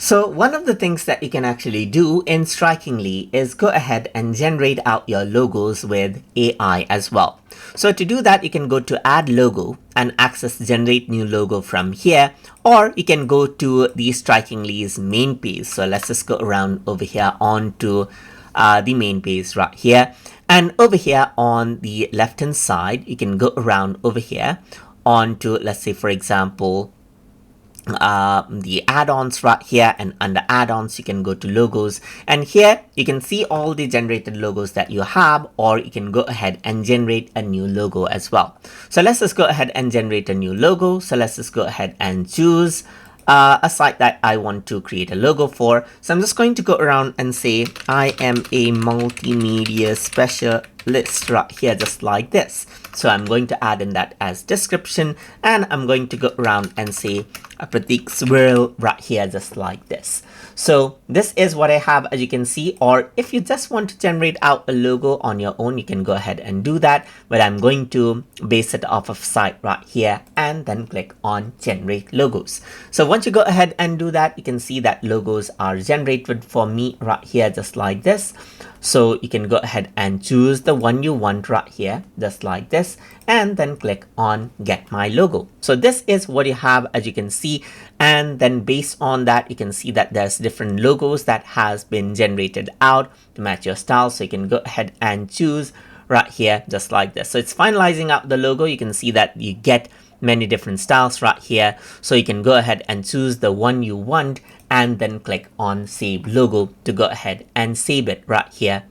So one of the things that you can actually do in Strikingly is go ahead and generate out your logos with AI as well. So to do that, you can go to add logo and access generate new logo from here, or you can go to the Strikingly's main page. So let's just go around over here onto the main page right here. And over here on the left hand side, you can go around over here onto, let's say for example, the add-ons right here, and under add-ons you can go to logos, and here you can see all the generated logos that you have, or you can go ahead and generate a new logo as well. So let's just go ahead and generate a new logo. So let's just go ahead and choose a site that I want to create a logo for. So I'm just going to go around and say I am a multimedia specialist right here, just like this. So I'm going to add in that as description, and I'm going to go around and say Pratik's World right here, just like this. So this is what I have, as you can see, or if you just want to generate out a logo on your own, you can go ahead and do that, but I'm going to base it off of site right here and then click on generate logos. So once you go ahead and do that, you can see that logos are generated for me right here, just like this. So you can go ahead and choose the one you want right here, just like this, and then click on get my logo. So this is what you have, as you can see, and then based on that you can see that there's different logos that has been generated out to match your style. So you can go ahead and choose right here, just like this. So it's finalizing out the logo. You can see that you get many different styles right here. So you can go ahead and choose the one you want and then click on save logo to go ahead and save it right here,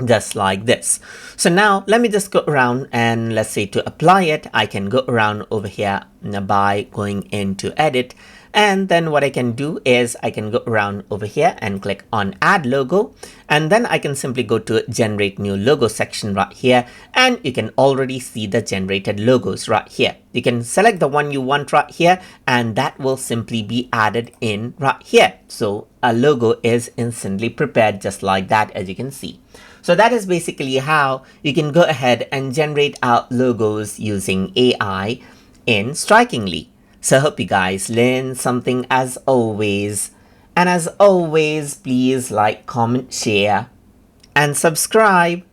just like this. So now let me just go around, and let's say to apply it, I can go around over here by going into edit, and then what I can do is I can go around over here and click on add logo, and then I can simply go to generate new logo section right here, and you can already see the generated logos right here. You can select the one you want right here, and that will simply be added in right here. So a logo is instantly prepared, just like that, as you can see. So that is basically how you can go ahead and generate out logos using AI in Strikingly. So I hope you guys learned something as always. And as always, please like, comment, share, and subscribe.